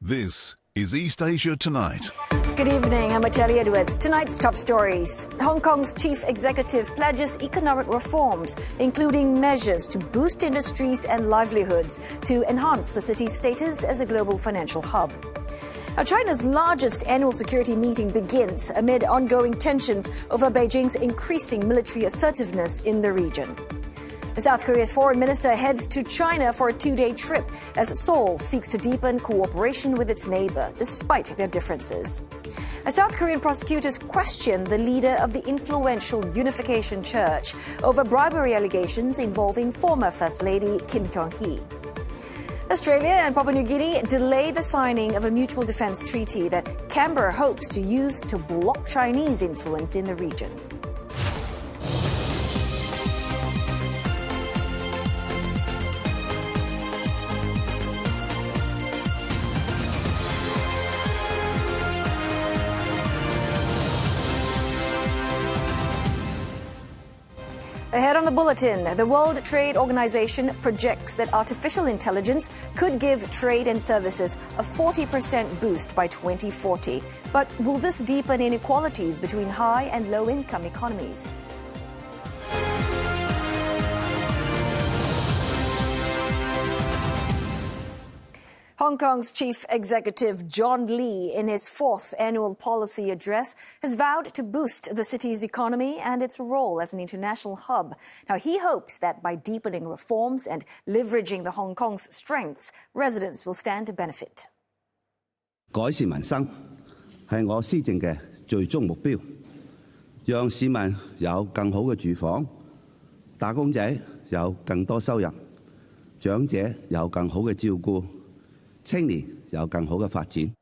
This is East Asia Tonight. Good evening, I'm Ateli Edwards. Tonight's top stories. Hong Kong's chief executive pledges economic reforms, including measures to boost industries and livelihoods to enhance the city's status as a global financial hub. Now, China's largest annual security meeting begins amid ongoing tensions over Beijing's increasing military assertiveness in the region. South Korea's foreign minister heads to China for a two-day trip as Seoul seeks to deepen cooperation with its neighbor, despite their differences. South Korean prosecutors question the leader of the influential Unification Church over bribery allegations involving former First Lady Kim Hyun-hee. Australia and Papua New Guinea delay the signing of a mutual defence treaty that Canberra hopes to use to block Chinese influence in the region. Ahead on the bulletin, the World Trade Organization projects that artificial intelligence could give trade and services a 40% boost by 2040. But will this deepen inequalities between high and low-income economies? Hong Kong's chief executive John Lee, in his fourth annual policy address, has vowed to boost the city's economy and its role as an international hub. Now, he hopes that by deepening reforms and leveraging the Hong Kong's strengths, residents will stand to benefit. 改善民生係我施政嘅最終目標，讓市民有更好嘅住房，打工仔有更多收入，長者有更好嘅照顧。 青年有更好嘅發展。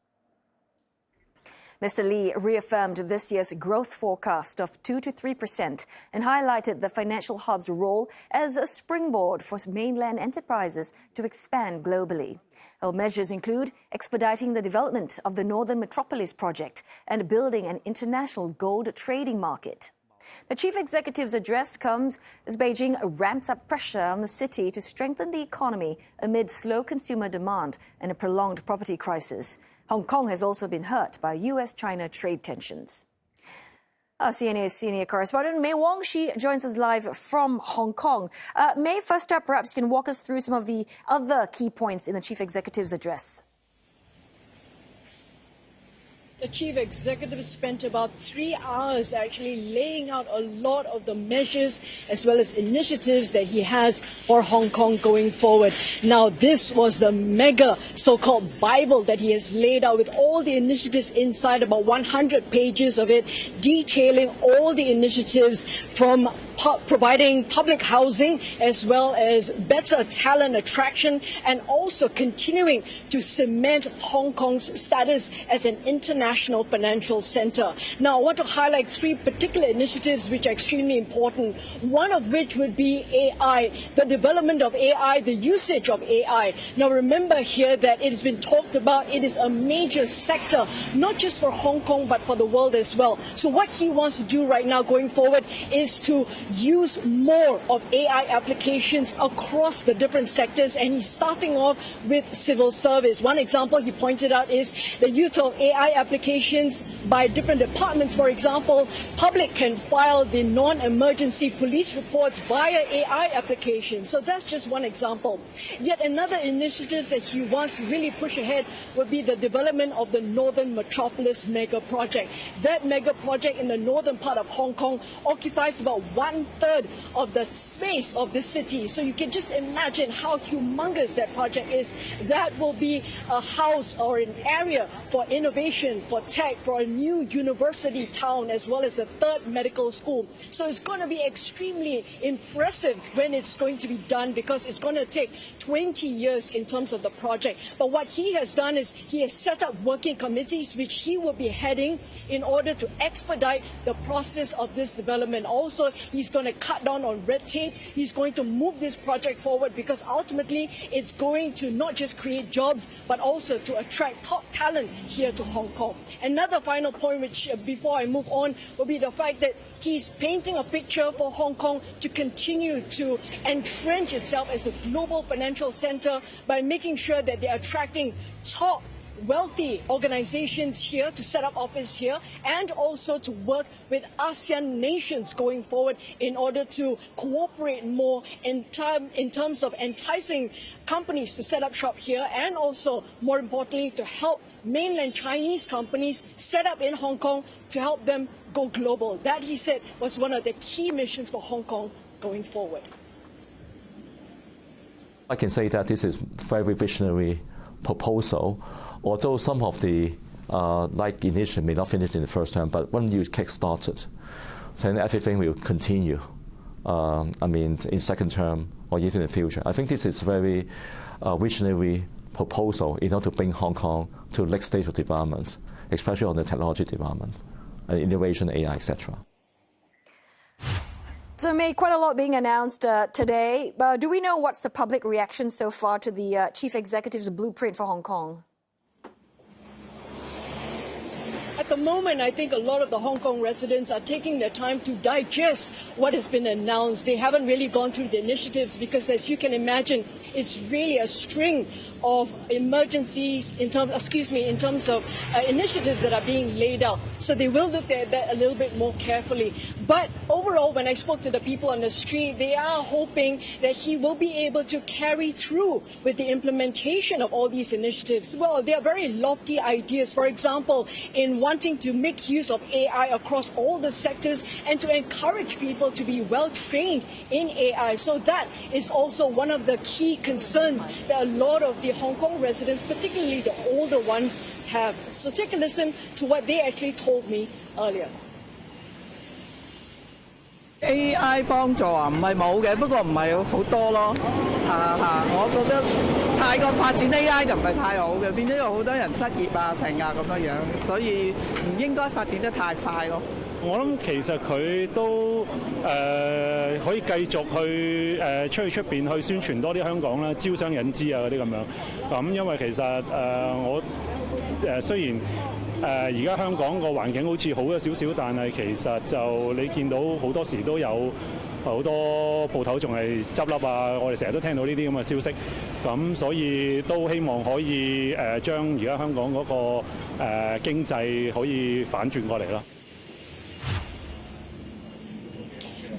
Mr. Lee reaffirmed this year's growth forecast of 2 to 3% and highlighted the financial hub's role as a springboard for mainland enterprises to expand globally. Measures include expediting the development of the Northern Metropolis project and building an international gold trading market. The chief executive's address comes as Beijing ramps up pressure on the city to strengthen the economy amid slow consumer demand and a prolonged property crisis. Hong Kong has also been hurt by US-China trade tensions. CNA's senior correspondent May Wong, she joins us live from Hong Kong. May, first up, perhaps you can walk us through some of the other key points in the chief executive's address. The chief executive spent about 3 hours actually laying out a lot of the measures as well as initiatives that he has for Hong Kong going forward. Now, this was the mega so-called Bible that he has laid out with all the initiatives inside, about 100 pages of it, detailing all the initiatives from providing public housing as well as better talent attraction and also continuing to cement Hong Kong's status as an international financial center. Now, I want to highlight 3 particular initiatives which are extremely important, one of which would be AI, the development of AI, the usage of AI. Now, remember here that it has been talked about, it is a major sector, not just for Hong Kong, but for the world as well. So what he wants to do right now going forward is to use more of AI applications across the different sectors, and he's starting off with civil service. One example he pointed out is the use of AI applications by different departments. For example, public can file the non-emergency police reports via AI applications. So that's just one example. Yet another initiative that he wants to really push ahead would be the development of the Northern Metropolis mega project. That mega project in the northern part of Hong Kong occupies about 1/3 of the space of the city. So you can just imagine how humongous that project is. That will be a house or an area for innovation, for tech, for a new university town, as well as a 3rd medical school. So it's going to be extremely impressive when it's going to be done, because it's going to take 20 years in terms of the project. But what he has done is he has set up working committees which he will be heading in order to expedite the process of this development. Also, he's going to cut down on red tape. He's going to move this project forward, because ultimately it's going to not just create jobs, but also to attract top talent here to Hong Kong. Another final point, which before I move on, will be the fact that he's painting a picture for Hong Kong to continue to entrench itself as a global financial center by making sure that they're attracting top wealthy organizations here to set up office here, and also to work with ASEAN nations going forward in order to cooperate more in terms of enticing companies to set up shop here, and also, more importantly, to help mainland Chinese companies set up in Hong Kong to help them go global. That, he said, was one of the key missions for Hong Kong going forward. I can say that this is very visionary proposal, although some of the initiative may not finish in the first term, but when you kick-started, then everything will continue. In second term or even in the future. I think this is very visionary proposal in order to bring Hong Kong to the next stage of development, especially on the technology development, innovation, AI, etc. So, May, quite a lot being announced today. Do we know what's the public reaction so far to the chief executive's blueprint for Hong Kong? At the moment, I think a lot of the Hong Kong residents are taking their time to digest what has been announced. They haven't really gone through the initiatives because, as you can imagine, it's really a string of emergencies in terms of initiatives that are being laid out. So they will look at that a little bit more carefully. But overall, when I spoke to the people on the street, they are hoping that he will be able to carry through with the implementation of all these initiatives. Well, they are very lofty ideas. For example, in wanting to make use of AI across all the sectors and to encourage people to be well trained in AI. So that is also one of the key concerns that a lot of the Hong Kong residents, particularly the older ones, have. So take a listen to what they actually told me earlier. AI 幫助啊，唔係冇嘅，不過唔係好多咯。我覺得太過發展 AI 就唔係太好嘅，變咗有好多人失業啊、成啊咁樣樣，所以唔應該發展得太快咯。我諗其實佢都可以繼續去出去出邊去宣傳多啲香港啦，招商引資啊嗰啲咁樣。咁因為其實我雖然而家香港個環境好似好咗少少，但係其實就你見到好多時都有好多鋪頭仲係執笠啊！我哋成日都聽到呢啲咁嘅消息，咁所以都希望可以將而家香港嗰個經濟可以反轉過嚟啦。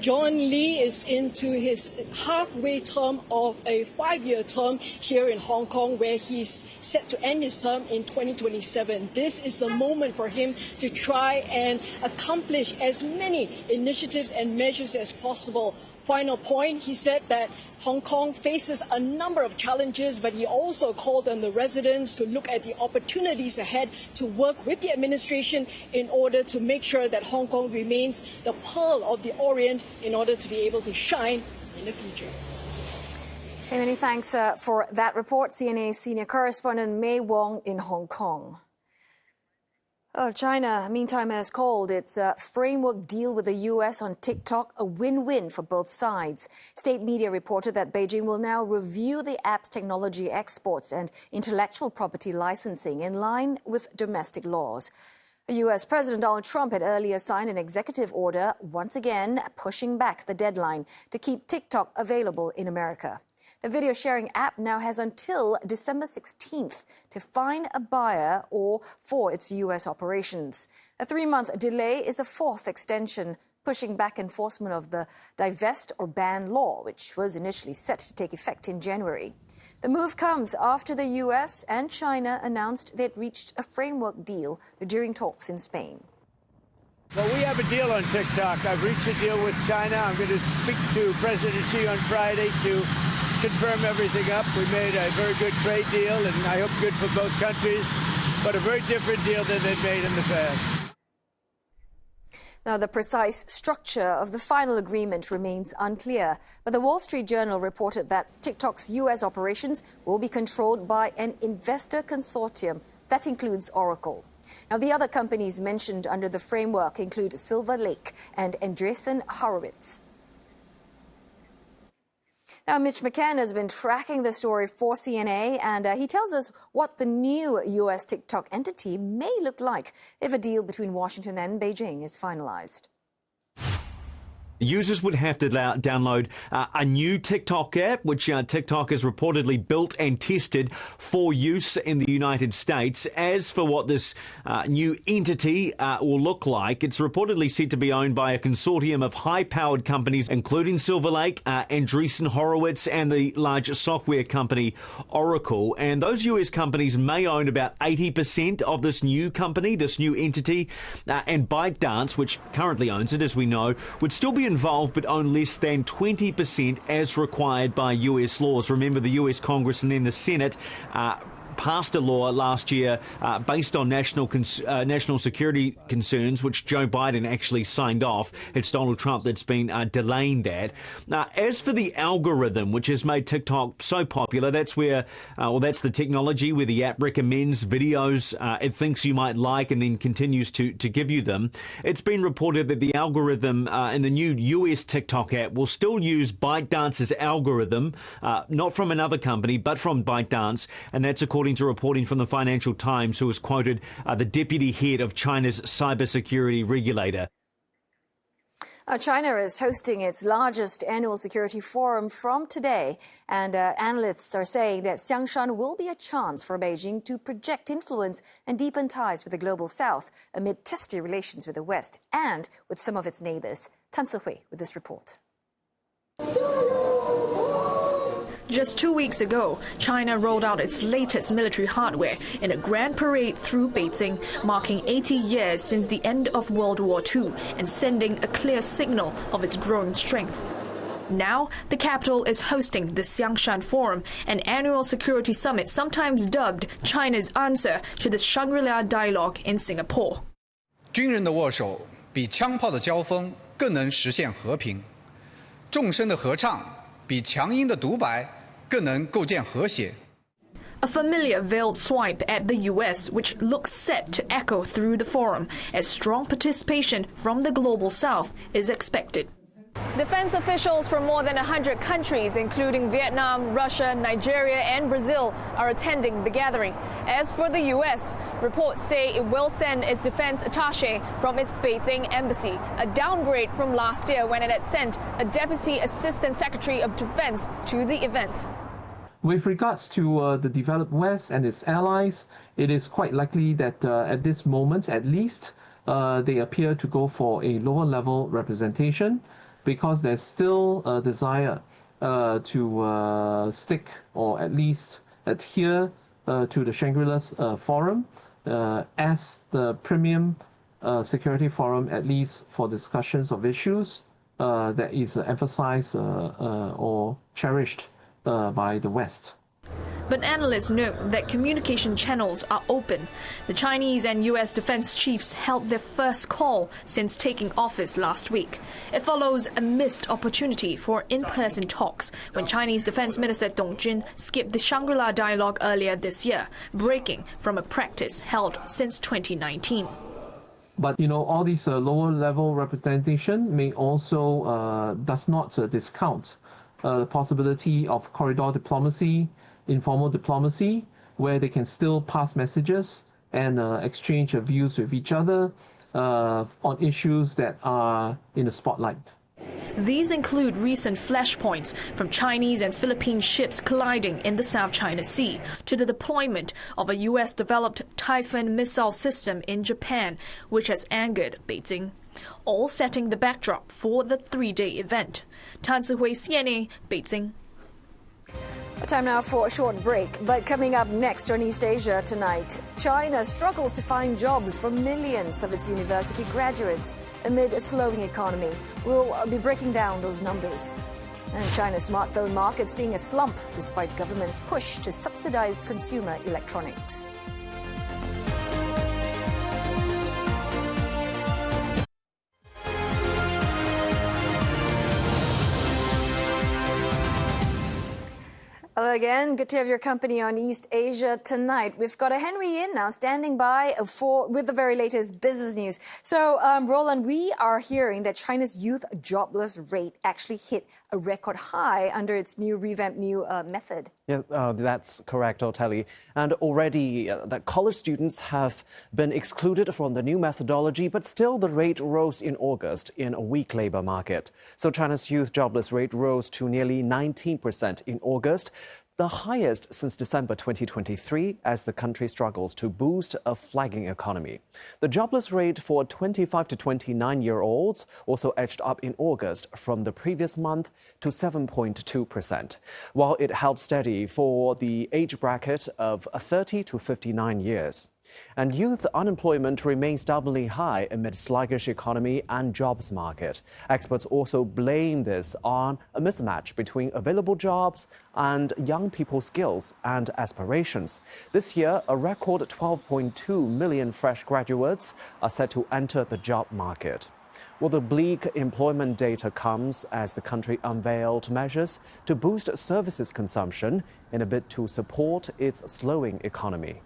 John Lee is into his halfway term of a 5-year term here in Hong Kong, where he's set to end his term in 2027. This is the moment for him to try and accomplish as many initiatives and measures as possible. Final point, he said that Hong Kong faces a number of challenges, but he also called on the residents to look at the opportunities ahead to work with the administration in order to make sure that Hong Kong remains the pearl of the Orient in order to be able to shine in the future. Hey, many thanks for that report. CNA senior correspondent May Wong in Hong Kong. China, meantime, has called its framework deal with the U.S. on TikTok a win-win for both sides. State media reported that Beijing will now review the app's technology exports and intellectual property licensing in line with domestic laws. U.S. President Donald Trump had earlier signed an executive order, once again pushing back the deadline to keep TikTok available in America. The video-sharing app now has until December 16th to find a buyer for its U.S. operations. A 3-month delay is the 4th extension, pushing back enforcement of the divest or ban law, which was initially set to take effect in January. The move comes after the U.S. and China announced they'd reached a framework deal during talks in Spain. Well, we have a deal on TikTok. I've reached a deal with China. I'm going to speak to President Xi on Friday to confirm everything up. We made a very good trade deal, and I hope good for both countries, but a very different deal than they've made in the past. Now, the precise structure of the final agreement remains unclear, but the Wall Street Journal reported that TikTok's U.S. operations will be controlled by an investor consortium that includes Oracle. Now, the other companies mentioned under the framework include Silver Lake and Andreessen Horowitz. Now, Mitch McCann has been tracking the story for CNA, and he tells us what the new U.S. TikTok entity may look like if a deal between Washington and Beijing is finalized. Users would have to download a new TikTok app, which TikTok has reportedly built and tested for use in the United States. As for what this new entity will look like, it's reportedly said to be owned by a consortium of high-powered companies, including Silver Lake, Andreessen Horowitz, and the large software company Oracle. And those US companies may own about 80% of this new company, this new entity. And ByteDance, which currently owns it, as we know, would still be involved but own less than 20% as required by US laws. Remember, the US Congress and then the Senate passed a law last year based on national security concerns, which Joe Biden actually signed off. It's Donald Trump that's been delaying that. As for the algorithm, which has made TikTok so popular, that's where, that's the technology where the app recommends videos it thinks you might like and then continues to give you them. It's been reported that the algorithm in the new US TikTok app will still use ByteDance's algorithm, not from another company, but from ByteDance, and that's according to reporting from the Financial Times, who has quoted the deputy head of China's cybersecurity regulator. China is hosting its largest annual security forum from today, and analysts are saying that Xiangshan will be a chance for Beijing to project influence and deepen ties with the global south amid testy relations with the West and with some of its neighbours. Tan Se-hui with this report. Just 2 weeks ago, China rolled out its latest military hardware in a grand parade through Beijing, marking 80 years since the end of World War II and sending a clear signal of its growing strength. Now, the capital is hosting the Xiangshan Forum, an annual security summit sometimes dubbed China's answer to the Shangri-La Dialogue in Singapore. 军人的握手比枪炮的交锋更能实现和平，众声的合唱比强音的独白更能构建和谐。 A familiar veiled swipe at the US, which looks set to echo through the forum, as strong participation from the global south is expected. Defense officials from more than 100 countries, including Vietnam, Russia, Nigeria, and Brazil, are attending the gathering. As for the U.S., reports say it will send its defense attaché from its Beijing embassy, a downgrade from last year when it had sent a deputy assistant secretary of defense to the event. With regards to the developed West and its allies, it is quite likely that at this moment, at least, they appear to go for a lower level representation, because there's still a desire to stick or at least adhere to the Shangri-La Forum as the premium security forum, at least for discussions of issues that is emphasized or cherished by the West. But analysts note that communication channels are open. The Chinese and U.S. defense chiefs held their first call since taking office last week. It follows a missed opportunity for in-person talks when Chinese Defense Minister Dong Jun skipped the Shangri-La Dialogue earlier this year, breaking from a practice held since 2019. But, all these lower-level representation may also does not discount the possibility of corridor diplomacy, informal diplomacy, where they can still pass messages and exchange views with each other on issues that are in the spotlight. These include recent flashpoints from Chinese and Philippine ships colliding in the South China Sea to the deployment of a U.S.-developed Typhoon missile system in Japan, which has angered Beijing, all setting the backdrop for the three-day event. Tan Se-hui, CNA, Beijing. Time now for a short break, but coming up next on East Asia tonight, China struggles to find jobs for millions of its university graduates amid a slowing economy. We'll be breaking down those numbers. And China's smartphone market seeing a slump despite government's push to subsidize consumer electronics. Hello again. Good to have your company on East Asia tonight. We've got a Henry in now standing by with the very latest business news. So, Roland, we are hearing that China's youth jobless rate actually hit a record high under its revamped method. Yeah, that's correct, Oteli. And already that college students have been excluded from the new methodology, but still the rate rose in August in a weak labor market. So China's youth jobless rate rose to nearly 19% in August, the highest since December 2023, as the country struggles to boost a flagging economy. The jobless rate for 25 to 29-year-olds also edged up in August from the previous month to 7.2%, while it held steady for the age bracket of 30 to 59 years. And youth unemployment remains stubbornly high amid sluggish economy and jobs market. Experts also blame this on a mismatch between available jobs and young people's skills and aspirations. This year, a record 12.2 million fresh graduates are set to enter the job market. Well, the bleak employment data comes as the country unveiled measures to boost services consumption in a bid to support its slowing economy.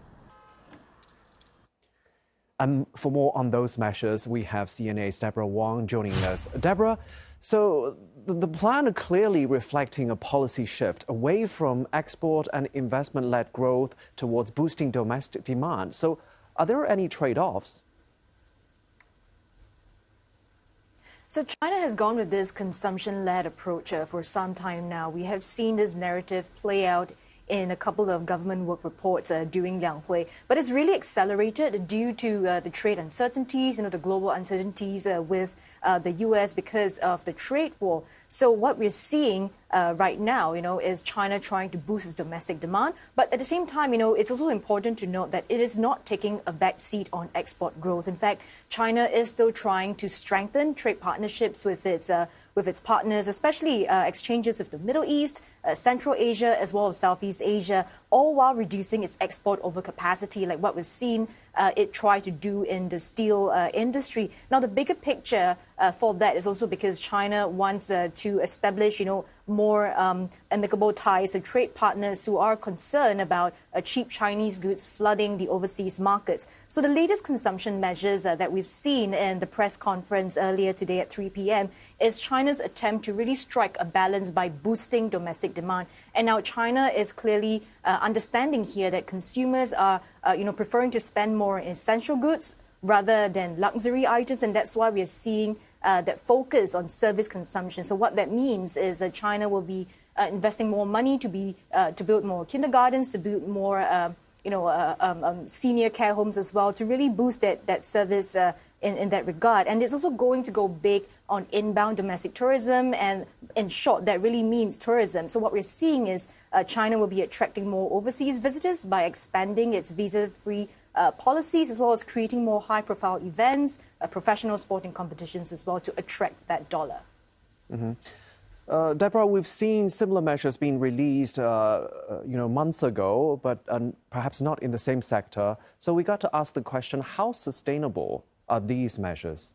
For more on those measures, we have CNA's Deborah Wong joining us. Deborah, so the plan clearly reflecting a policy shift away from export and investment-led growth towards boosting domestic demand. So are there any trade-offs? So China has gone with this consumption-led approach for some time now. We have seen this narrative play out in a couple of government work reports during Liang Hui. But it's really accelerated due to the trade uncertainties, the global uncertainties with the U.S. because of the trade war. So what we're seeing right now, is China trying to boost its domestic demand. But at the same time, it's also important to note that it is not taking a back seat on export growth. In fact, China is still trying to strengthen trade partnerships with its partners, especially exchanges with the Middle East, Central Asia, as well as Southeast Asia, all while reducing its export overcapacity, like what we've seen it try to do in the steel industry. Now, the bigger picture for that is also because China wants to establish, more amicable ties to trade partners who are concerned about cheap Chinese goods flooding the overseas markets. So the latest consumption measures that we've seen in the press conference earlier today at 3 p.m. is China's attempt to really strike a balance by boosting domestic demand. And now China is clearly understanding here that consumers are, preferring to spend more in essential goods rather than luxury items, and that's why we are seeing that focus on service consumption. So what that means is that China will be investing more money to build more kindergartens, to build more senior care homes as well, to really boost that service in that regard. And it's also going to go big on inbound domestic tourism, and in short, that really means tourism. So what we're seeing is China will be attracting more overseas visitors by expanding its visa-free policies, as well as creating more high-profile events, professional sporting competitions as well, to attract that dollar. Mm-hmm. Deborah, we've seen similar measures being released, months ago, but perhaps not in the same sector. So we got to ask the question, how sustainable are these measures?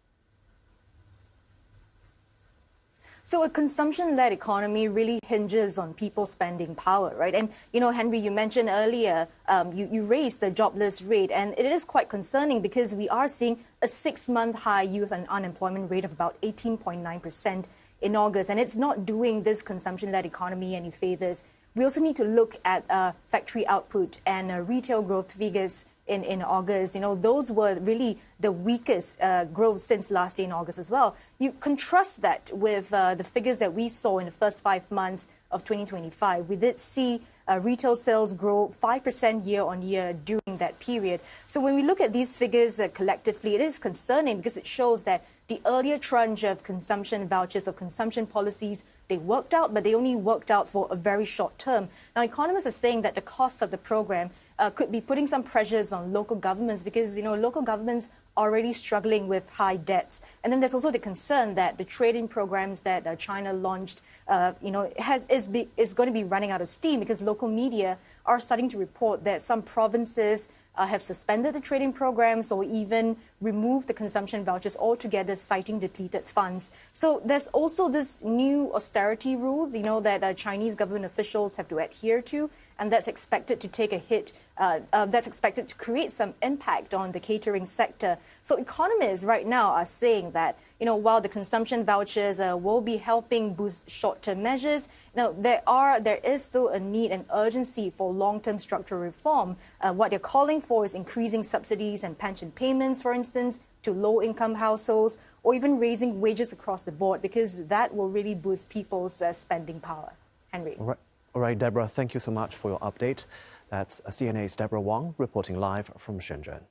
So a consumption-led economy really hinges on people spending power, right? And, Henry, you mentioned earlier, you raised the jobless rate, and it is quite concerning because we are seeing a 6-month high youth unemployment rate of about 18.9% in August, and it's not doing this consumption-led economy any favors. We also need to look at factory output and retail growth figures in August. Those were really the weakest growth since last year in August as well. You contrast that with the figures that we saw in the first 5 months of 2025. We did see retail sales grow 5% year on year during that period. So when we look at these figures collectively, it is concerning because it shows that the earlier tranche of consumption vouchers or consumption policies, they worked out, but they only worked out for a very short term. Now, economists are saying that the cost of the program could be putting some pressures on local governments because, local governments are already struggling with high debts. And then there's also the concern that the trading programs that China launched, is going to be running out of steam because local media are starting to report that some provinces have suspended the trading programs or even removed the consumption vouchers altogether, citing depleted funds. So there's also this new austerity rules, that Chinese government officials have to adhere to, and that's expected to take a hit. That's expected to create some impact on the catering sector. So economists right now are saying that, while the consumption vouchers will be helping boost short-term measures, there is still a need and urgency for long-term structural reform. What they're calling for is increasing subsidies and pension payments, for instance, to low-income households, or even raising wages across the board, because that will really boost people's spending power. Henry. All right, Deborah, thank you so much for your update. That's CNA's Deborah Wang reporting live from Shenzhen.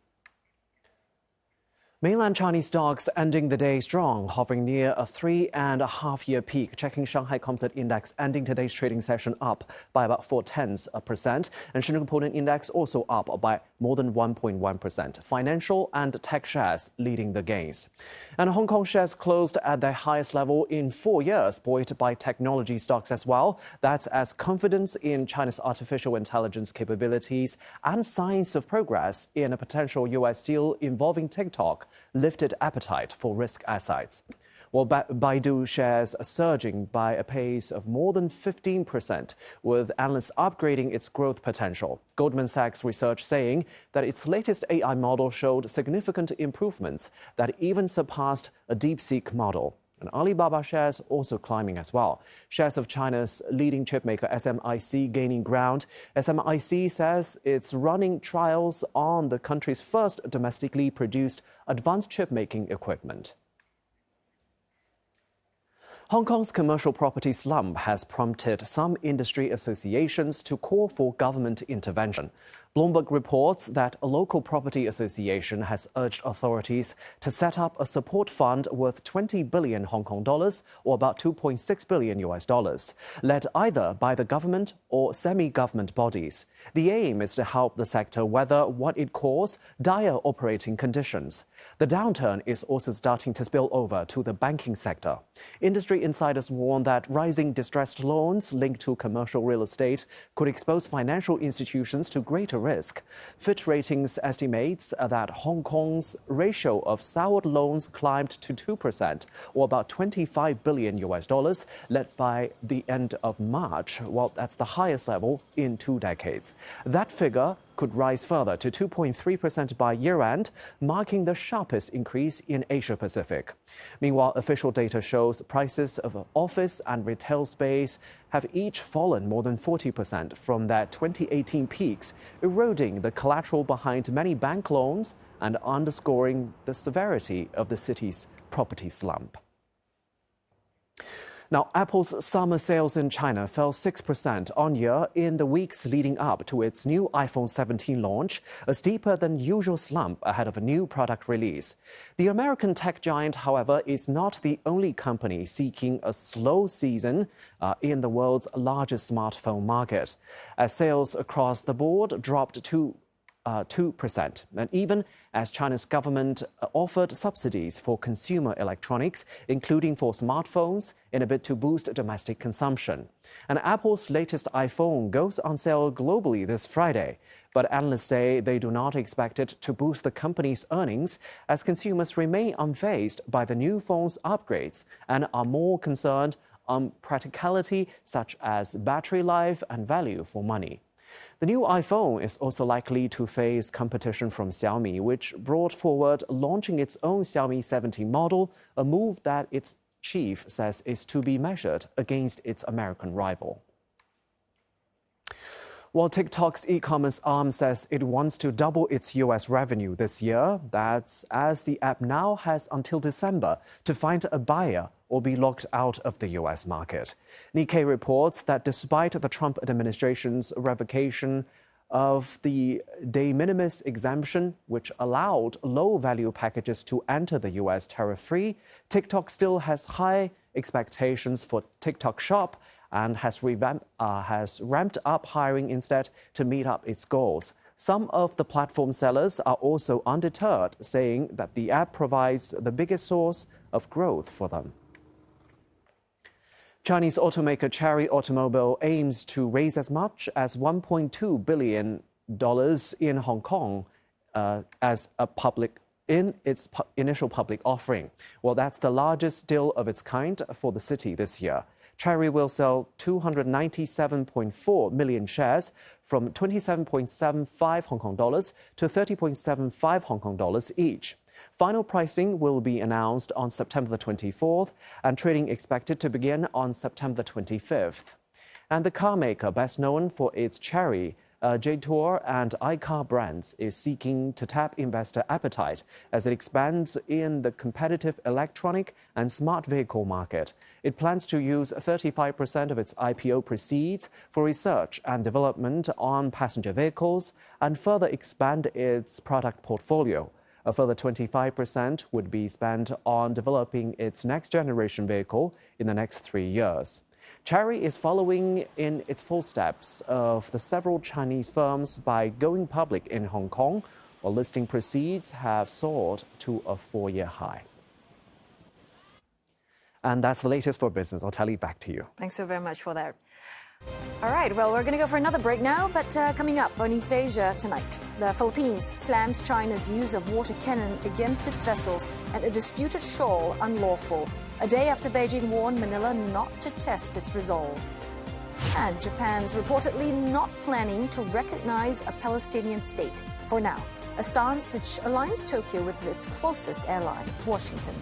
Mainland Chinese stocks ending the day strong, hovering near a 3.5-year peak. Checking Shanghai Composite Index ending today's trading session up by about 0.4%, and Shenzhen Component Index also up by more than 1.1%. Financial and tech shares leading the gains. And Hong Kong shares closed at their highest level in 4 years, buoyed by technology stocks as well. That's as confidence in China's artificial intelligence capabilities and signs of progress in a potential U.S. deal involving TikTok lifted appetite for risk assets. While Baidu shares are surging by a pace of more than 15%, with analysts upgrading its growth potential. Goldman Sachs research saying that its latest AI model showed significant improvements that even surpassed a DeepSeek model. And Alibaba shares also climbing as well. Shares of China's leading chipmaker SMIC gaining ground. SMIC says it's running trials on the country's first domestically produced advanced chip-making equipment. Hong Kong's commercial property slump has prompted some industry associations to call for government intervention. Bloomberg reports that a local property association has urged authorities to set up a support fund worth 20 billion Hong Kong dollars, or about $2.6 billion US dollars, led either by the government or semi-government bodies. The aim is to help the sector weather what it calls dire operating conditions. The downturn is also starting to spill over to the banking sector. Industry insiders warn that rising distressed loans linked to commercial real estate could expose financial institutions to greater risk. Fitch Ratings estimates that Hong Kong's ratio of soured loans climbed to 2%, or about 25 billion US dollars, led by the end of March. Well, that's the highest level in 2 decades. That figure could rise further to 2.3% by year-end, marking the sharpest increase in Asia-Pacific. Meanwhile, official data shows prices of office and retail space have each fallen more than 40% from their 2018 peaks, eroding the collateral behind many bank loans and underscoring the severity of the city's property slump. Now, Apple's summer sales in China fell 6% on year in the weeks leading up to its new iPhone 17 launch, a steeper than usual slump ahead of a new product release. The American tech giant, however, is not the only company seeking a slow season in the world's largest smartphone market, as sales across the board dropped to 2%. And even as China's government offered subsidies for consumer electronics, including for smartphones, in a bid to boost domestic consumption. And Apple's latest iPhone goes on sale globally this Friday. But analysts say they do not expect it to boost the company's earnings, as consumers remain unfazed by the new phone's upgrades and are more concerned on practicality, such as battery life and value for money. The new iPhone is also likely to face competition from Xiaomi, which brought forward launching its own Xiaomi 17 model, a move that its chief says is to be measured against its American rival. While TikTok's e-commerce arm says it wants to double its U.S. revenue this year, that's as the app now has until December to find a buyer or be locked out of the U.S. market. Nikkei reports that despite the Trump administration's revocation of the de minimis exemption, which allowed low-value packages to enter the U.S. tariff-free, TikTok still has high expectations for TikTok Shop and has ramped up hiring instead to meet up its goals. Some of the platform sellers are also undeterred, saying that the app provides the biggest source of growth for them. Chinese automaker Chery Automobile aims to raise as much as $1.2 billion in Hong Kong as a public in its initial public offering. Well, that's the largest deal of its kind for the city this year. Chery will sell 297.4 million shares from 27.75 Hong Kong dollars to 30.75 Hong Kong dollars each. Final pricing will be announced on September the 24th and trading expected to begin on September the 25th. And the car maker, best known for its Chery, J-Tour and iCar brands, is seeking to tap investor appetite as it expands in the competitive electronic and smart vehicle market. It plans to use 35% of its IPO proceeds for research and development on passenger vehicles and further expand its product portfolio. A further 25% would be spent on developing its next-generation vehicle in the next 3 years. Chery is following in its footsteps of the several Chinese firms by going public in Hong Kong, while listing proceeds have soared to a 4-year high. And that's the latest for business. I'll tell you back to you. Thanks so very much for that. All right, well, we're going to go for another break now, but coming up on East Asia tonight, the Philippines slams China's use of water cannon against its vessels at a disputed shoal unlawful, a day after Beijing warned Manila not to test its resolve. And Japan's reportedly not planning to recognize a Palestinian state for now, a stance which aligns Tokyo with its closest ally, Washington.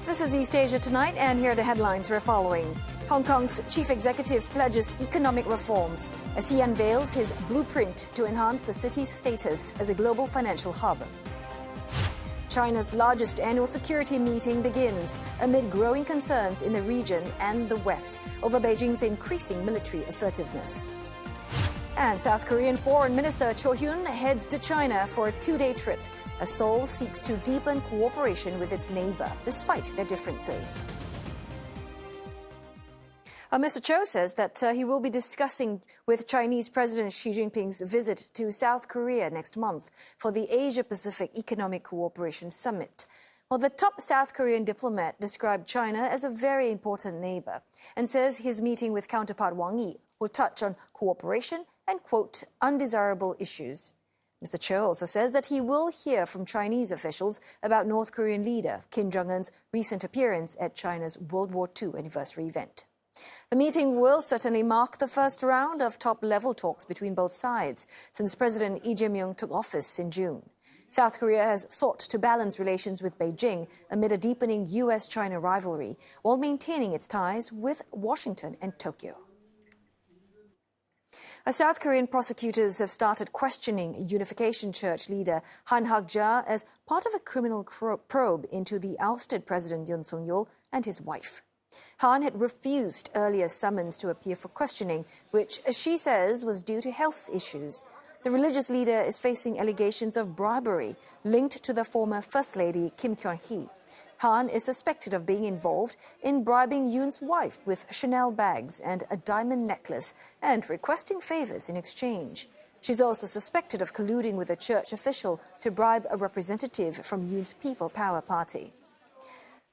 This is East Asia Tonight, and here are the headlines we're following. Hong Kong's chief executive pledges economic reforms as he unveils his blueprint to enhance the city's status as a global financial hub. China's largest annual security meeting begins amid growing concerns in the region and the West over Beijing's increasing military assertiveness. And South Korean Foreign Minister Cho Hyun heads to China for a 2-day trip as Seoul seeks to deepen cooperation with its neighbor, despite their differences. Mr. Cho says that he will be discussing with Chinese President Xi Jinping's visit to South Korea next month for the Asia-Pacific Economic Cooperation Summit. Well, the top South Korean diplomat described China as a very important neighbor and says his meeting with counterpart Wang Yi will touch on cooperation and, quote, undesirable issues. Mr. Cho also says that he will hear from Chinese officials about North Korean leader Kim Jong-un's recent appearance at China's World War II anniversary event. The meeting will certainly mark the first round of top-level talks between both sides since President Lee Jae-myung took office in June. South Korea has sought to balance relations with Beijing amid a deepening U.S.-China rivalry while maintaining its ties with Washington and Tokyo. South Korean prosecutors have started questioning Unification Church leader Han Hak-ja as part of a criminal probe into the ousted President Yoon Suk-yeol and his wife. Han had refused earlier summons to appear for questioning, which she says was due to health issues. The religious leader is facing allegations of bribery linked to the former First Lady Kim Kyung-hee. Han is suspected of being involved in bribing Yoon's wife with Chanel bags and a diamond necklace and requesting favors in exchange. She's also suspected of colluding with a church official to bribe a representative from Yoon's People Power Party.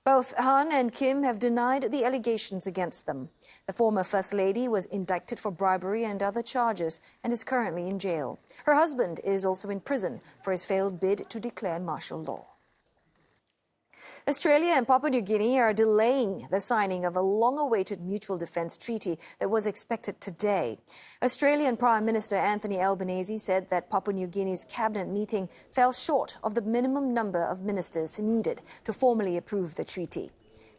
Both Han and Kim have denied the allegations against them. The former First Lady was indicted for bribery and other charges and is currently in jail. Her husband is also in prison for his failed bid to declare martial law. Australia and Papua New Guinea are delaying the signing of a long-awaited mutual defence treaty that was expected today. Australian Prime Minister Anthony Albanese said that Papua New Guinea's cabinet meeting fell short of the minimum number of ministers needed to formally approve the treaty.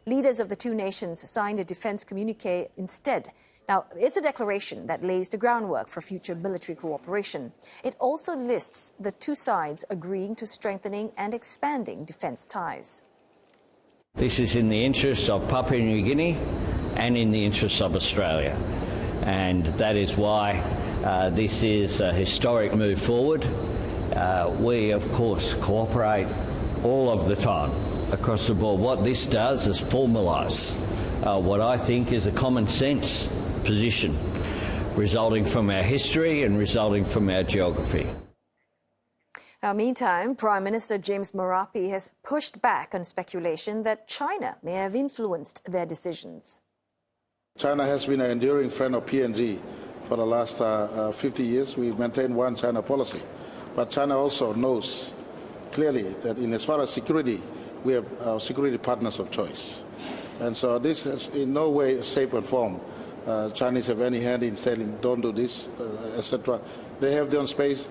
Leaders of the two nations signed a defence communique instead. Now, it's a declaration that lays the groundwork for future military cooperation. It also lists the two sides agreeing to strengthening and expanding defence ties. This is in the interests of Papua New Guinea and in the interests of Australia. And that is why this is a historic move forward. We, of course, cooperate all of the time across the board. What this does is formalise what I think is a common sense position resulting from our history and resulting from our geography. Now, meantime, Prime Minister James Marape has pushed back on speculation that China may have influenced their decisions. China has been an enduring friend of PNG for the last 50 years. We maintain one China policy. But China also knows clearly that in as far as security, we have our security partners of choice. And so this is in no way shape and form. Chinese have any hand in saying don't do this, etc. They have their own space.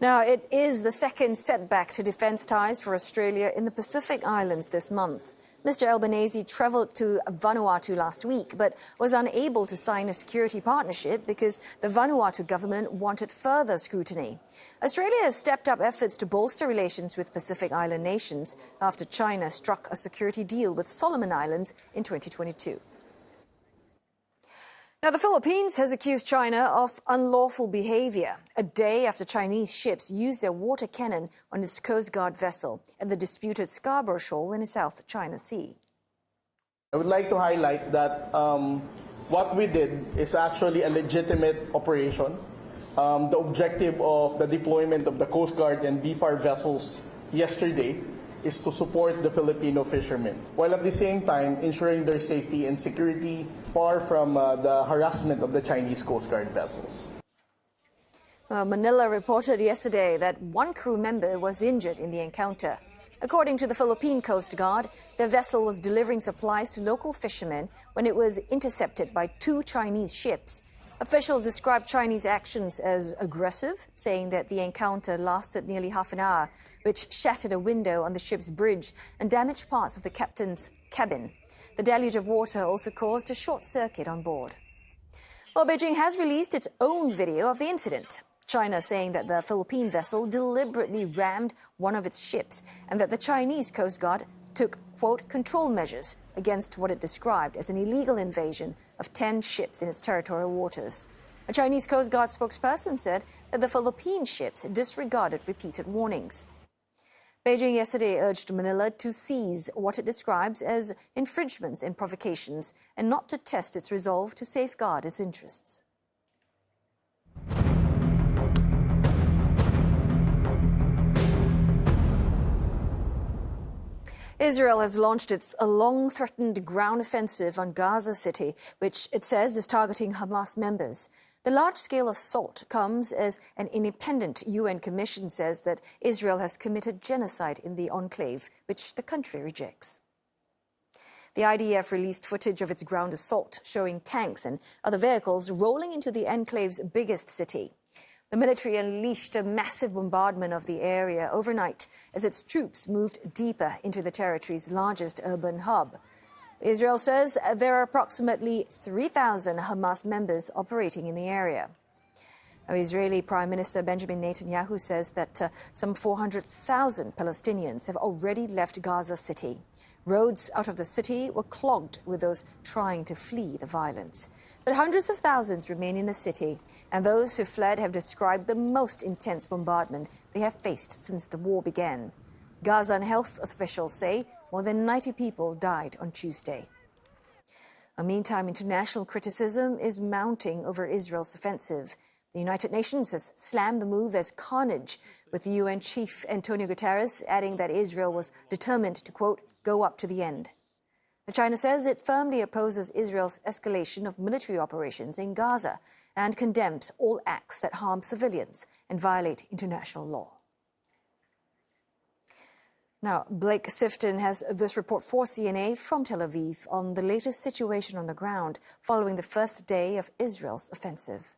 Now, it is the second setback to defence ties for Australia in the Pacific Islands this month. Mr. Albanese travelled to Vanuatu last week, but was unable to sign a security partnership because the Vanuatu government wanted further scrutiny. Australia has stepped up efforts to bolster relations with Pacific Island nations after China struck a security deal with Solomon Islands in 2022. Now, the Philippines has accused China of unlawful behaviour a day after Chinese ships used their water cannon on its Coast Guard vessel at the disputed Scarborough Shoal in the South China Sea. I would like to highlight that what we did is actually a legitimate operation. The objective of the deployment of the Coast Guard and BFAR vessels yesterday is to support the Filipino fishermen, while at the same time ensuring their safety and security far from the harassment of the Chinese Coast Guard vessels. Manila reported yesterday that one crew member was injured in the encounter. According to the Philippine Coast Guard, the vessel was delivering supplies to local fishermen when it was intercepted by two Chinese ships. Officials described Chinese actions as aggressive, saying that the encounter lasted nearly half an hour, which shattered a window on the ship's bridge and damaged parts of the captain's cabin. The deluge of water also caused a short circuit on board. Well, Beijing has released its own video of the incident. China saying that the Philippine vessel deliberately rammed one of its ships and that the Chinese Coast Guard took, quote, control measures against what it described as an illegal invasion of 10 ships in its territorial waters. A Chinese Coast Guard spokesperson said that the Philippine ships disregarded repeated warnings. Beijing yesterday urged Manila to cease what it describes as infringements and provocations and not to test its resolve to safeguard its interests. Israel has launched its long-threatened ground offensive on Gaza City, which it says is targeting Hamas members. The large-scale assault comes as an independent UN commission says that Israel has committed genocide in the enclave, which the country rejects. The IDF released footage of its ground assault, showing tanks and other vehicles rolling into the enclave's biggest city. The military unleashed a massive bombardment of the area overnight as its troops moved deeper into the territory's largest urban hub. Israel says there are approximately 3,000 Hamas members operating in the area. Now, Israeli Prime Minister Benjamin Netanyahu says that some 400,000 Palestinians have already left Gaza City. Roads out of the city were clogged with those trying to flee the violence. But hundreds of thousands remain in the city, and those who fled have described the most intense bombardment they have faced since the war began. Gazan health officials say more than 90 people died on Tuesday. Meantime, international criticism is mounting over Israel's offensive. The United Nations has slammed the move as carnage, with the UN chief Antonio Guterres adding that Israel was determined to, quote, go up to the end. China says it firmly opposes Israel's escalation of military operations in Gaza and condemns all acts that harm civilians and violate international law. Now, Blake Sifton has this report for CNA from Tel Aviv on the latest situation on the ground following the first day of Israel's offensive.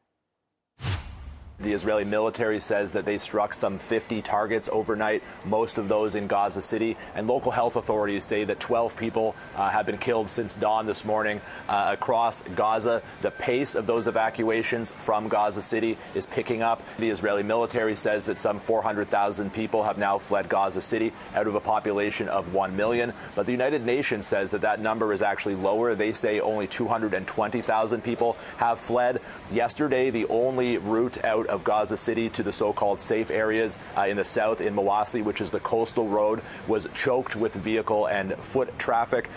The Israeli military says that they struck some 50 targets overnight, most of those in Gaza City, and local health authorities say that 12 people have been killed since dawn this morning across Gaza. The pace of those evacuations from Gaza City is picking up. The Israeli military says that some 400,000 people have now fled Gaza City out of a population of 1 million, but the United Nations says that that number is actually lower. They say only 220,000 people have fled. Yesterday, the only route out of Gaza City to the so-called safe areas in the south in Mawasli, which is the coastal road, was choked with vehicle and foot traffic.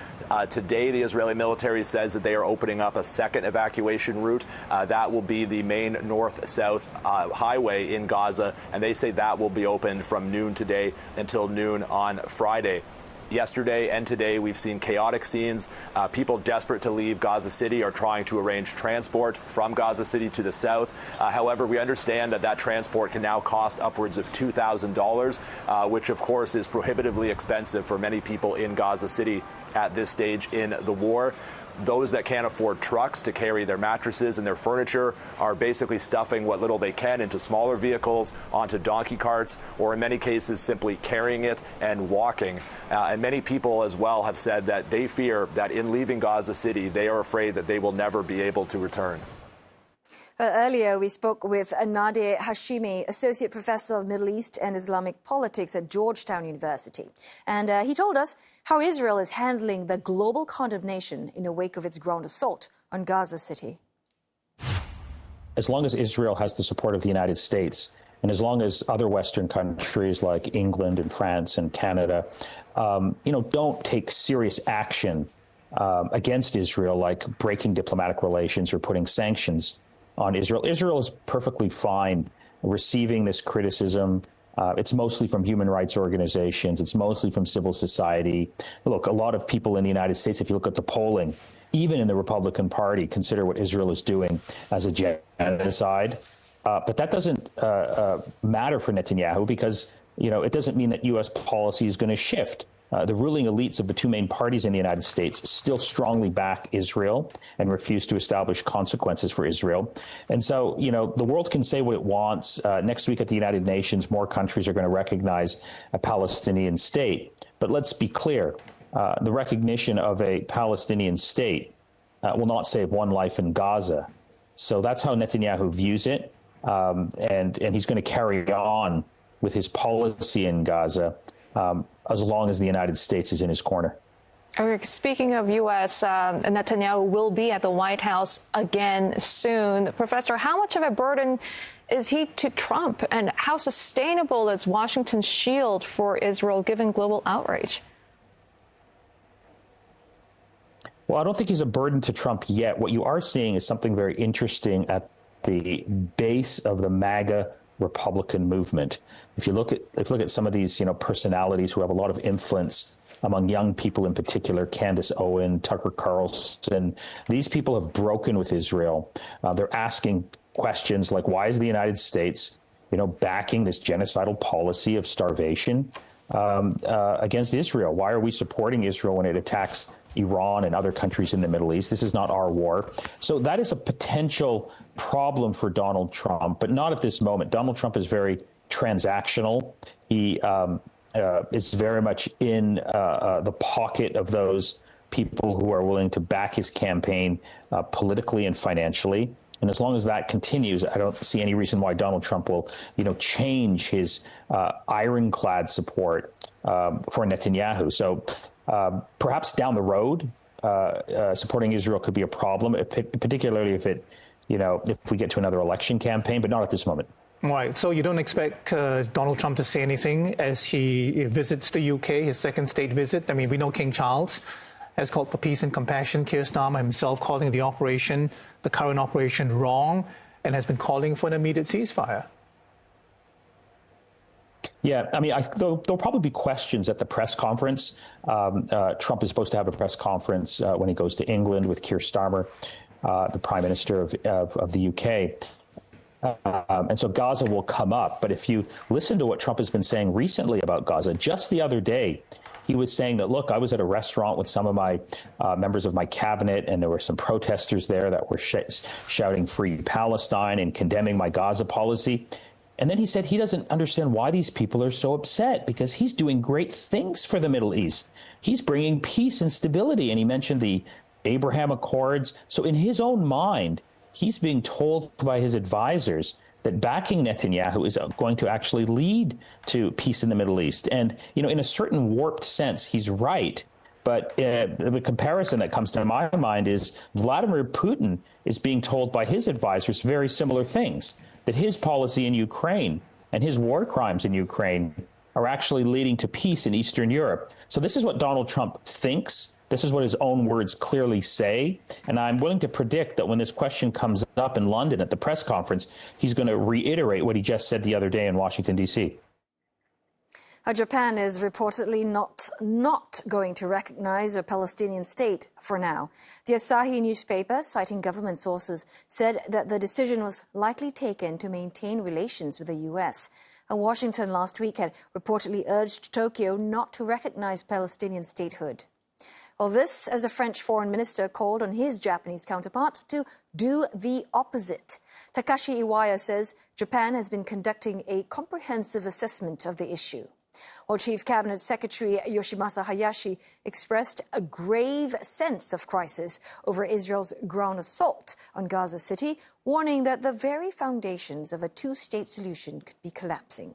Today, the Israeli military says that they are opening up a second evacuation route. That will be the main north-south highway in Gaza, and they say that will be open from noon today until noon on Friday. Yesterday and today, we've seen chaotic scenes. People desperate to leave Gaza City are trying to arrange transport from Gaza City to the south. However, we understand that that transport can now cost upwards of $2,000, which, of course, is prohibitively expensive for many people in Gaza City at this stage in the war. Those that can't afford trucks to carry their mattresses and their furniture are basically stuffing what little they can into smaller vehicles, onto donkey carts, or in many cases simply carrying it and walking. And many people as well have said that they fear that in leaving Gaza City, they are afraid that they will never be able to return. Earlier, we spoke with Nadir Hashimi, Associate Professor of Middle East and Islamic Politics at Georgetown University. And he told us how Israel is handling the global condemnation in the wake of its ground assault on Gaza City. As long as Israel has the support of the United States, and as long as other Western countries like England and France and Canada, don't take serious action against Israel, like breaking diplomatic relations or putting sanctions on Israel. Israel is perfectly fine receiving this criticism. It's mostly from human rights organizations. It's mostly from civil society. Look, a lot of people in the United States, if you look at the polling, even in the Republican Party, consider what Israel is doing as a genocide. But that doesn't matter for Netanyahu because, it doesn't mean that U.S. policy is going to shift. The ruling elites of the two main parties in the United States still strongly back Israel and refuse to establish consequences for Israel. And so, the world can say what it wants. Next week at the United Nations, more countries are going to recognize a Palestinian state. But let's be clear, the recognition of a Palestinian state will not save one life in Gaza. So that's how Netanyahu views it. And he's going to carry on with his policy in Gaza as long as the United States is in his corner. Eric, speaking of U.S., Netanyahu will be at the White House again soon. Professor, how much of a burden is he to Trump, and how sustainable is Washington's shield for Israel given global outrage? Well, I don't think he's a burden to Trump yet. What you are seeing is something very interesting at the base of the MAGA Republican movement. If you look at some of these, personalities who have a lot of influence among young people in particular, Candace Owen, Tucker Carlson, these people have broken with Israel. They're asking questions like, why is the United States, backing this genocidal policy of starvation against Israel? Why are we supporting Israel when it attacks Iran and other countries in the Middle East? This is not our war. So that is a potential problem for Donald Trump, but not at this moment. Donald Trump is very transactional. He is very much in the pocket of those people who are willing to back his campaign politically and financially. And as long as that continues, I don't see any reason why Donald Trump will, change his ironclad support for Netanyahu. So perhaps down the road, supporting Israel could be a problem, particularly if we get to another election campaign, but not at this moment. Right. So you don't expect Donald Trump to say anything as he visits the UK, his second state visit? I mean, we know King Charles has called for peace and compassion. Keir Starmer himself calling the current operation wrong, and has been calling for an immediate ceasefire. Yeah, I mean, there'll probably be questions at the press conference. Trump is supposed to have a press conference when he goes to England with Keir Starmer, the Prime Minister of the UK. And so Gaza will come up. But if you listen to what Trump has been saying recently about Gaza, just the other day, he was saying that, look, I was at a restaurant with some of my members of my cabinet, and there were some protesters there that were shouting Free Palestine and condemning my Gaza policy. And then he said he doesn't understand why these people are so upset, because he's doing great things for the Middle East. He's bringing peace and stability. And he mentioned the Abraham Accords. So in his own mind, he's being told by his advisors that backing Netanyahu is going to actually lead to peace in the Middle East. And, in a certain warped sense, he's right. But the comparison that comes to my mind is Vladimir Putin is being told by his advisors very similar things, that his policy in Ukraine and his war crimes in Ukraine are actually leading to peace in Eastern Europe. So this is what Donald Trump thinks. This is what his own words clearly say. And I'm willing to predict that when this question comes up in London at the press conference, he's going to reiterate what he just said the other day in Washington, D.C. Japan is reportedly not going to recognize a Palestinian state for now. The Asahi newspaper, citing government sources, said that the decision was likely taken to maintain relations with the U.S. And Washington last week had reportedly urged Tokyo not to recognize Palestinian statehood. Well, this as a French foreign minister called on his Japanese counterpart to do the opposite. Takashi Iwaya says Japan has been conducting a comprehensive assessment of the issue. While Chief Cabinet Secretary Yoshimasa Hayashi expressed a grave sense of crisis over Israel's ground assault on Gaza City, warning that the very foundations of a two-state solution could be collapsing.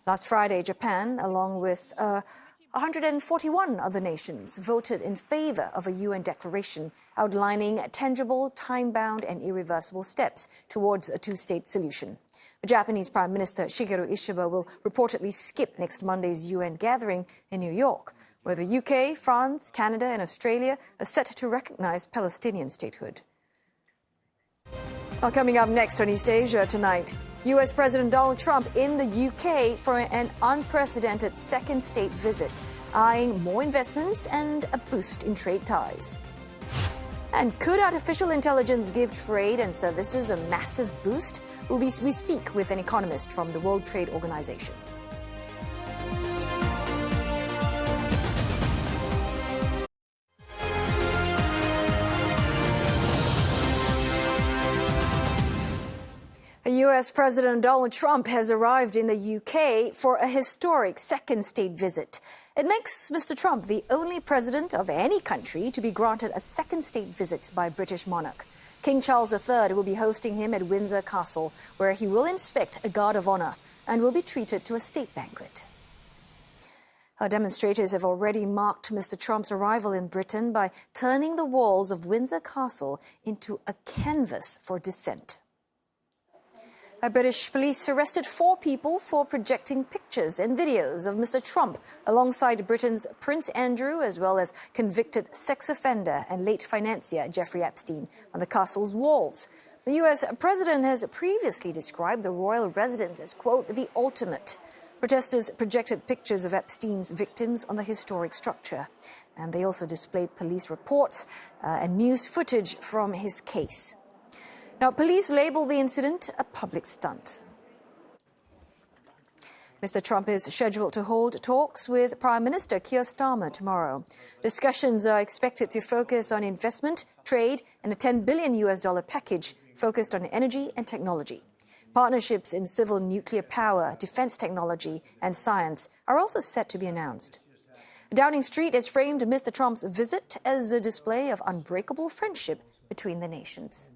Last Friday, Japan, along with 141 other nations, voted in favor of a UN declaration outlining tangible, time-bound and irreversible steps towards a two-state solution. The Japanese Prime Minister Shigeru Ishiba will reportedly skip next Monday's UN gathering in New York, where the UK, France, Canada and Australia are set to recognize Palestinian statehood. Well, coming up next on East Asia tonight, US President Donald Trump in the UK for an unprecedented second state visit, eyeing more investments and a boost in trade ties. And could artificial intelligence give trade and services a massive boost? We speak with an economist from the World Trade Organization. US President Donald Trump has arrived in the UK for a historic second state visit. It makes Mr. Trump the only president of any country to be granted a second state visit by a British monarch. King Charles III will be hosting him at Windsor Castle, where he will inspect a guard of honor and will be treated to a state banquet. Our demonstrators have already marked Mr. Trump's arrival in Britain by turning the walls of Windsor Castle into a canvas for dissent. British police arrested 4 people for projecting pictures and videos of Mr. Trump alongside Britain's Prince Andrew, as well as convicted sex offender and late financier Jeffrey Epstein on the castle's walls. The US president has previously described the royal residence as, quote, the ultimate. Protesters projected pictures of Epstein's victims on the historic structure. And they also displayed police reports and news footage from his case. Now, police label the incident a public stunt. Mr. Trump is scheduled to hold talks with Prime Minister Keir Starmer tomorrow. Discussions are expected to focus on investment, trade, and a $10 billion package focused on energy and technology. Partnerships in civil nuclear power, defense technology, and science are also set to be announced. Downing Street has framed Mr. Trump's visit as a display of unbreakable friendship between the nations.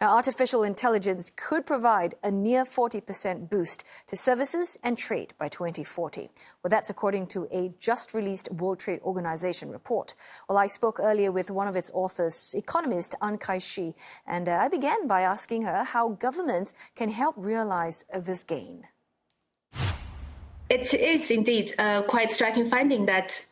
Now, artificial intelligence could provide a near 40% boost to services and trade by 2040. Well, that's according to a just-released World Trade Organization report. Well, I spoke earlier with one of its authors, economist An Kai-shi, and I began by asking her how governments can help realize this gain. It is indeed quite striking finding that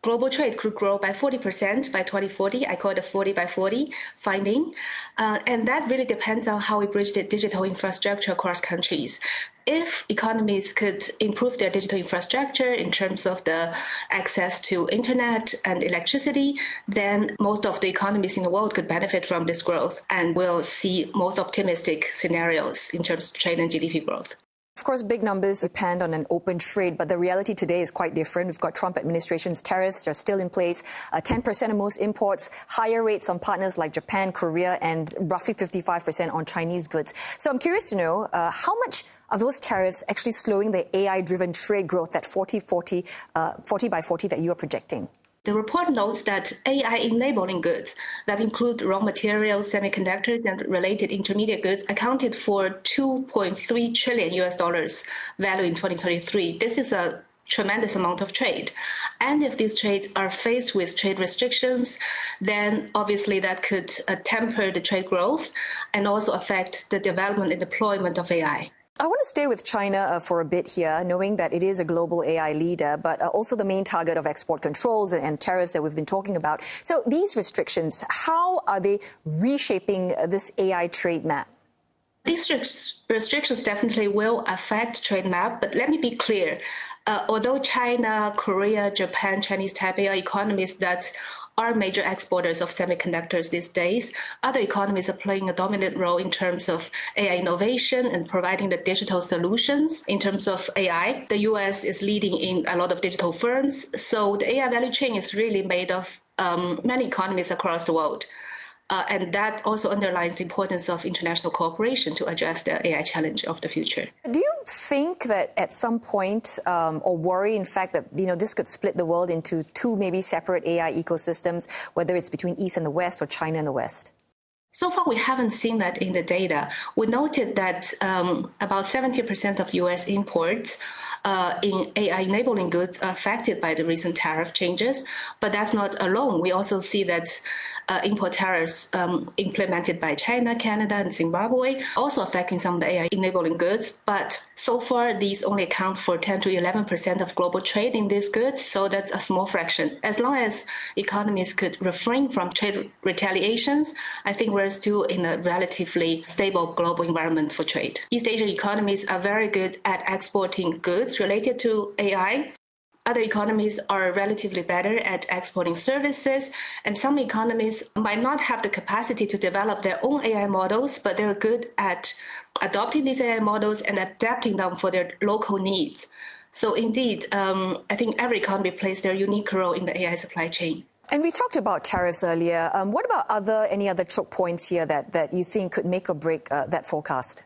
global trade could grow by 40% by 2040. I call it a 40 by 40 finding. And that really depends on how we bridge the digital infrastructure across countries. If economies could improve their digital infrastructure in terms of the access to internet and electricity, then most of the economies in the world could benefit from this growth, and we'll see most optimistic scenarios in terms of trade and GDP growth. Of course, big numbers depend on an open trade, but the reality today is quite different. We've got Trump administration's tariffs are still in place, 10% on most imports, higher rates on partners like Japan, Korea, and roughly 55% on Chinese goods. So I'm curious to know how much are those tariffs actually slowing the AI-driven trade growth, that 40 by 40 that you are projecting? The report notes that AI-enabling goods that include raw materials, semiconductors, and related intermediate goods accounted for $2.3 trillion value in 2023. This is a tremendous amount of trade. And if these trades are faced with trade restrictions, then obviously that could temper the trade growth and also affect the development and deployment of AI. I want to stay with China for a bit here, knowing that it is a global AI leader, but also the main target of export controls and tariffs that we've been talking about. So these restrictions, how are they reshaping this AI trade map? These restrictions definitely will affect trade map, but let me be clear. Although China, Korea, Japan, Chinese Taipei are economies that are major exporters of semiconductors these days, other economies are playing a dominant role in terms of AI innovation and providing the digital solutions. In terms of AI, the US is leading in a lot of digital firms. So the AI value chain is really made of many economies across the world. And that also underlines the importance of international cooperation to address the AI challenge of the future. Do you think that at some point, or worry, in fact, that this could split the world into two maybe separate AI ecosystems, whether it's between East and the West or China and the West? So far, we haven't seen that in the data. We noted that about 70% of U.S. imports in AI-enabling goods are affected by the recent tariff changes, but that's not alone. We also see that import tariffs implemented by China, Canada, and Zimbabwe also affecting some of the AI-enabling goods. But so far, these only account for 10 to 11% of global trade in these goods, so that's a small fraction. As long as economies could refrain from trade retaliations, I think we're still in a relatively stable global environment for trade. East Asian economies are very good at exporting goods related to AI. Other economies are relatively better at exporting services, and some economies might not have the capacity to develop their own AI models, but they're good at adopting these AI models and adapting them for their local needs. So indeed, I think every economy plays their unique role in the AI supply chain. And we talked about tariffs earlier. What about any other choke points here that you think could make or break that forecast?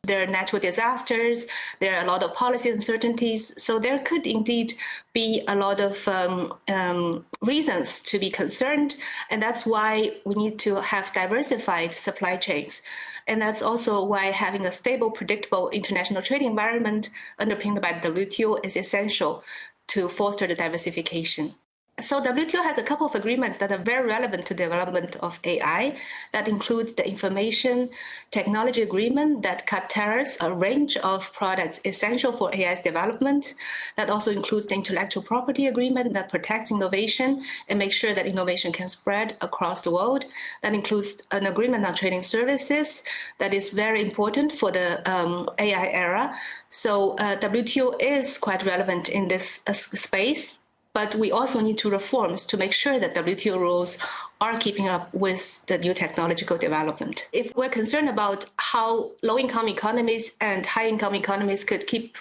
There are natural disasters, there are a lot of policy uncertainties, so there could indeed be a lot of reasons to be concerned, and that's why we need to have diversified supply chains. And that's also why having a stable, predictable international trade environment underpinned by the WTO is essential to foster the diversification. So WTO has a couple of agreements that are very relevant to the development of AI. That includes the Information Technology Agreement that cut tariffs, a range of products essential for AI's development. That also includes the Intellectual Property Agreement that protects innovation and makes sure that innovation can spread across the world. That includes an agreement on trading services that is very important for the AI era. So WTO is quite relevant in this space. But we also need to reforms to make sure that WTO rules are keeping up with the new technological development. If we're concerned about how low-income economies and high-income economies could keep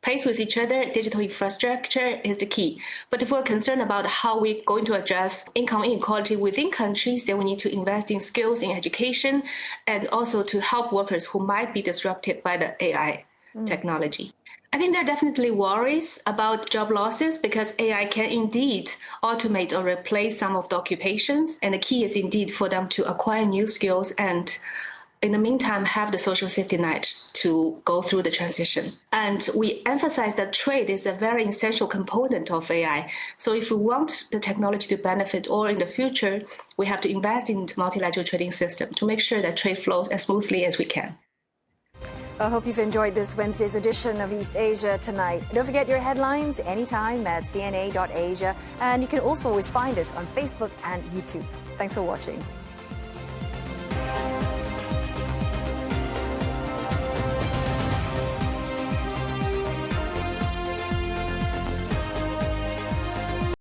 pace with each other, digital infrastructure is the key. But if we're concerned about how we're going to address income inequality within countries, then we need to invest in skills, in education, and also to help workers who might be disrupted by the AI technology. I think there are definitely worries about job losses because AI can indeed automate or replace some of the occupations. And the key is indeed for them to acquire new skills and in the meantime, have the social safety net to go through the transition. And we emphasize that trade is a very essential component of AI. So if we want the technology to benefit all in the future, we have to invest in the multilateral trading system to make sure that trade flows as smoothly as we can. I hope you've enjoyed this Wednesday's edition of East Asia Tonight. Don't forget your headlines anytime at cna.asia. And you can also always find us on Facebook and YouTube. Thanks for watching.